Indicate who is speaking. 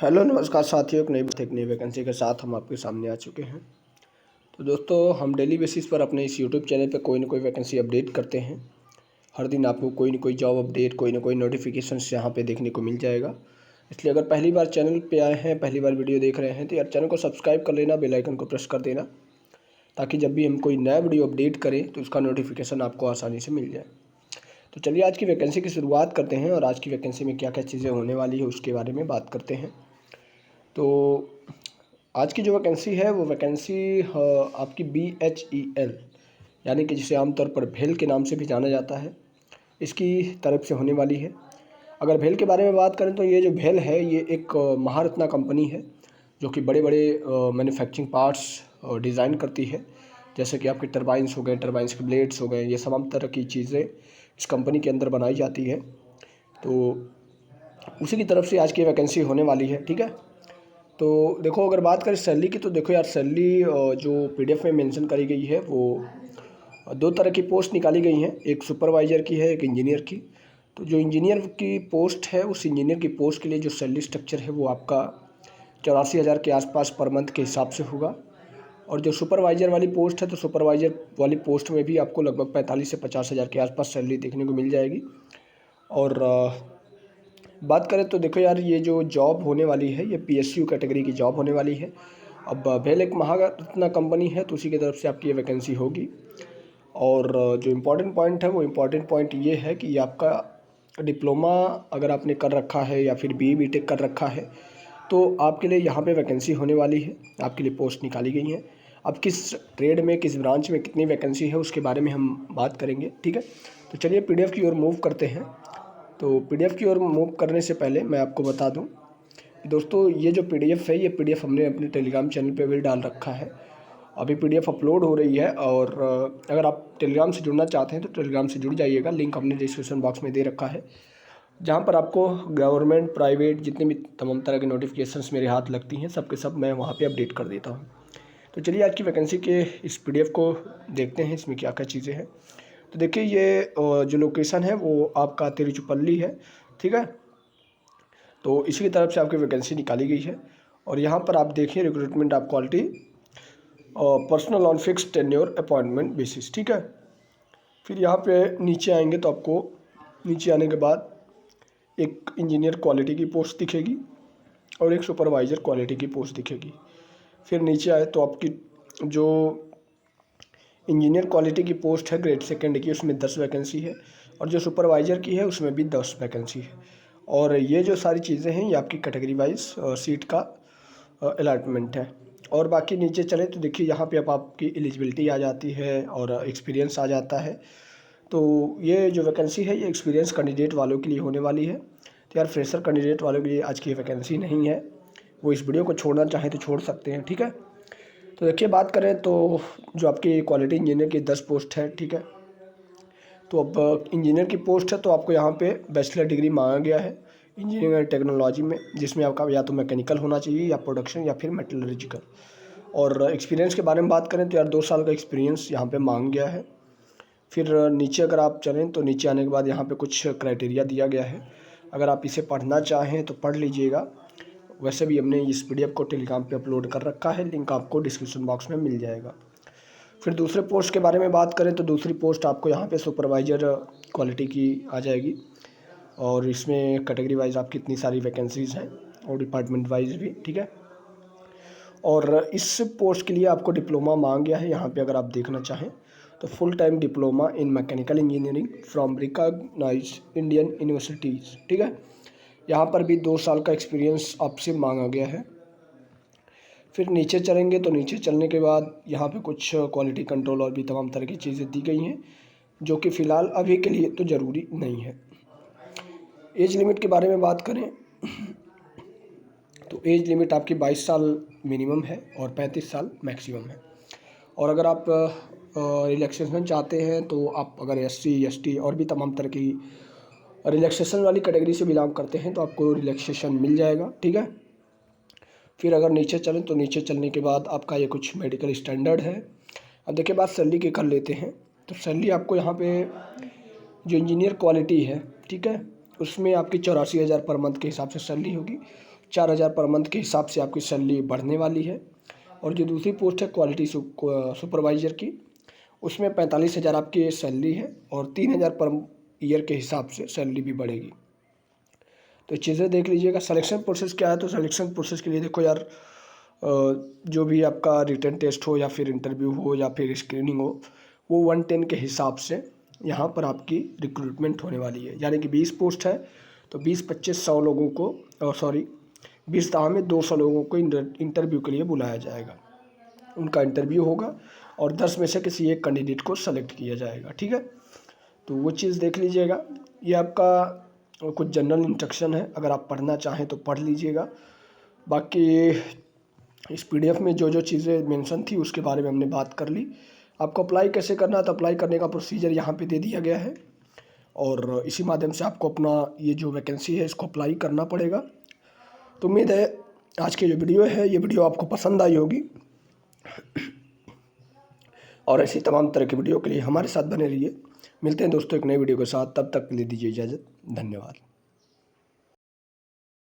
Speaker 1: Hello नमस्कार साथियों, एक नई वैकेंसी के साथ हम आपके सामने आ चुके हैं। तो दोस्तों, हम डेली बेसिस पर अपने इस यूट्यूब चैनल पे कोई ना कोई वैकेंसी अपडेट करते हैं। हर दिन आपको कोई ना कोई जॉब अपडेट, कोई ना कोई नोटिफिकेशंस यहाँ पे देखने को मिल जाएगा। इसलिए अगर पहली बार चैनल पे आए हैं, पहली बार वीडियो देख रहे हैं, तो यार चैनल को सब्सक्राइब कर लेना, बेल आइकन को प्रेस कर देना, ताकि जब भी हम कोई नया वीडियो अपडेट करें तो उसका नोटिफिकेशन आपको आसानी से मिल जाए। तो चलिए आज की वैकेंसी की शुरुआत करते हैं और आज की वैकेंसी में क्या क्या चीज़ें होने वाली है उसके बारे में बात करते हैं। तो आज की जो वैकेंसी है वो वैकेंसी आपकी BHEL, यानी कि जिसे आमतौर पर भेल के नाम से भी जाना जाता है, इसकी तरफ से होने वाली है। अगर भेल के बारे में बात करें तो ये जो भेल है ये एक महारत्ना कंपनी है जो कि बड़े बड़े मैन्युफैक्चरिंग पार्ट्स डिज़ाइन करती है, जैसे कि आपके टरबाइंस हो गए, टरबाइंस के ब्लेड्स हो गए, ये तमाम तरह की चीज़ें इस कंपनी के अंदर बनाई जाती है। तो उसी की तरफ से आज की वैकेंसी होने वाली है। ठीक है, तो देखो अगर बात करें सैलरी की, तो देखो यार सैलरी जो PDF में मेंशन करी गई है वो दो तरह की पोस्ट निकाली गई हैं, एक सुपरवाइज़र की है, एक इंजीनियर की। तो जो इंजीनियर की पोस्ट है, उस इंजीनियर की पोस्ट के लिए जो सैलरी स्ट्रक्चर है वो आपका 84,000 के आसपास पर मंथ के हिसाब से होगा। और जो सुपरवाइज़र वाली पोस्ट है, तो सुपरवाइज़र वाली पोस्ट में भी आपको लगभग 45 से 50,000 के आसपास सैलरी देखने को मिल जाएगी। और बात करें तो देखो यार, ये जो जॉब होने वाली है ये PSU कैटेगरी की जॉब होने वाली है। अब भेल एक महारत्ना कंपनी है, तो उसी की तरफ से आपकी ये वैकेंसी होगी। और जो इम्पोर्टेंट पॉइंट है वो इम्पोर्टेंट पॉइंट ये है कि आपका डिप्लोमा अगर आपने कर रखा है या फिर BE BTech कर रखा है तो आपके लिए यहाँ पे वैकेंसी होने वाली है, आपके लिए पोस्ट निकाली गई हैं। अब किस ट्रेड में, किस ब्रांच में कितनी वैकेंसी है उसके बारे में हम बात करेंगे। ठीक है, तो चलिए PDF की ओर मूव करते हैं। तो PDF की ओर मूव करने से पहले मैं आपको बता दूं दोस्तों, ये जो PDF है, ये PDF हमने अपने टेलीग्राम चैनल पे भी डाल रखा है। अभी PDF अपलोड हो रही है, और अगर आप टेलीग्राम से जुड़ना चाहते हैं तो टेलीग्राम से जुड़ जाइएगा। लिंक हमने डिस्क्रिप्शन बॉक्स में दे रखा है, जहाँ पर आपको गवर्नमेंट, प्राइवेट जितने भी तमाम तरह के नोटिफिकेशंस मेरे हाथ लगती हैं, सब के सब मैं वहाँ पे अपडेट कर देता हूँ। तो चलिए आज की वैकेंसी के इस PDF को देखते हैं, इसमें क्या क्या चीज़ें हैं। तो देखिए ये जो लोकेशन है वो आपका तिरुचिरापल्ली है। ठीक है, तो इसी की तरफ से आपकी वैकेंसी निकाली गई है। और यहाँ पर आप देखिए recruitment of quality personal on fix tenure appointment basis. ठीक है, फिर यहाँ पे नीचे आएंगे तो आपको नीचे आने के बाद एक इंजीनियर क्वालिटी की पोस्ट दिखेगी और एक सुपरवाइज़र क्वालिटी की पोस्ट दिखेगी। फिर नीचे आए तो आपकी जो इंजीनियर क्वालिटी की पोस्ट है ग्रेड सेकंड की, उसमें 10 वैकेंसी है, और जो सुपरवाइज़र की है उसमें भी 10 वैकेंसी है। और ये जो सारी चीज़ें हैं ये आपकी कैटेगरी वाइज सीट का अलॉटमेंट है। और बाकी नीचे चले तो देखिए यहाँ पे अब आपकी एलिजिबिलिटी आ जाती है और एक्सपीरियंस आ जाता है। तो ये जो वैकेंसी है ये एक्सपीरियंस कैंडिडेट वालों के लिए होने वाली है। तो यार फ्रेशर कैंडिडेट वालों के लिए आज की वैकेंसी नहीं है, वो इस वीडियो को छोड़ना चाहें तो छोड़ सकते हैं। ठीक है, तो देखिए बात करें तो जो आपकी क्वालिटी इंजीनियर की 10 पोस्ट है। ठीक है, तो अब इंजीनियर की पोस्ट है तो आपको यहाँ पे बैचलर डिग्री मांगा गया है इंजीनियरिंग एंड टेक्नोलॉजी में, जिसमें आपका या तो मैकेनिकल होना चाहिए या प्रोडक्शन या फिर मेटलर्जिकल। और एक्सपीरियंस के बारे में बात करें तो यार 2 साल का एक्सपीरियंस यहाँ पे मांग गया है। फिर नीचे अगर आप चलें तो नीचे आने के बाद यहाँ पे कुछ क्राइटेरिया दिया गया है, अगर आप इसे पढ़ना चाहें तो पढ़ लीजिएगा। वैसे भी हमने इस PDF को टेलीग्राम पे अपलोड कर रखा है, लिंक आपको डिस्क्रिप्शन बॉक्स में मिल जाएगा। फिर दूसरे पोस्ट के बारे में बात करें तो दूसरी पोस्ट आपको यहाँ पे सुपरवाइज़र क्वालिटी की आ जाएगी, और इसमें कैटेगरी वाइज आपकी इतनी सारी वैकेंसीज़ हैं और डिपार्टमेंट वाइज भी। ठीक है, और इस पोस्ट के लिए आपको डिप्लोमा मांग गया है यहाँ पे, अगर आप देखना चाहें तो full time diploma in mechanical engineering from recognised Indian universities. ठीक है, यहाँ पर भी 2 साल का एक्सपीरियंस आपसे मांगा गया है। फिर नीचे चलेंगे तो नीचे चलने के बाद यहाँ पे कुछ क्वालिटी कंट्रोल और भी तमाम तरह की चीज़ें दी गई हैं, जो कि फ़िलहाल अभी के लिए तो ज़रूरी नहीं है। एज लिमिट के बारे में बात करें तो एज लिमिट आपकी 22 साल मिनिमम है और 35 साल मैक्सिमम है। और अगर आप रिलैक्सेशन चाहते हैं तो आप अगर SC ST और भी तमाम तरह की रिलैक्सेशन वाली कैटेगरी से बिलोंग करते हैं तो आपको रिलैक्सेशन मिल जाएगा। ठीक है, फिर अगर नीचे चलें तो नीचे चलने के बाद आपका ये कुछ मेडिकल स्टैंडर्ड है। अब देखिए बात सैलरी की कर लेते हैं। तो सैलरी आपको यहाँ पे जो इंजीनियर क्वालिटी है, ठीक है, उसमें आपकी 84,000 पर मंथ के हिसाब से सैलरी होगी। 4,000 पर मंथ के हिसाब से आपकी सैलरी बढ़ने वाली है। और जो दूसरी पोस्ट है क्वालिटी सुपरवाइज़र की, उसमें 45,000 आपकी सैलरी है और 3,000 पर ईयर के हिसाब से सैलरी भी बढ़ेगी। तो चीज़ें देख लीजिएगा। सिलेक्शन प्रोसेस क्या है, तो सिलेक्शन प्रोसेस के लिए देखो यार, जो भी आपका रिटन टेस्ट हो या फिर इंटरव्यू हो या फिर स्क्रीनिंग हो, वो 110 के हिसाब से यहाँ पर आपकी रिक्रूटमेंट होने वाली है। यानी कि 20 पोस्ट है तो 20-25-100 लोगों को 20 दाव में 200 लोगों को इंटरव्यू के लिए बुलाया जाएगा। उनका इंटरव्यू होगा और 10 में से किसी एक कैंडिडेट को सेलेक्ट किया जाएगा। ठीक है, तो वो चीज़ देख लीजिएगा। ये आपका कुछ जनरल इंस्ट्रक्शन है, अगर आप पढ़ना चाहें तो पढ़ लीजिएगा। बाकी इस PDF में जो जो चीज़ें मेंशन थी उसके बारे में हमने बात कर ली। आपको अप्लाई कैसे करना है, तो अप्लाई करने का प्रोसीजर यहाँ पे दे दिया गया है और इसी माध्यम से आपको अपना ये जो वैकेंसी है इसको अप्लाई करना पड़ेगा। तो उम्मीद है आज की जो वीडियो है, ये वीडियो आपको पसंद आई होगी और ऐसी तमाम तरह की वीडियो के लिए हमारे साथ बने रहिए। मिलते हैं दोस्तों एक नई वीडियो के साथ, तब तक के लिए दीजिए इजाज़त। धन्यवाद।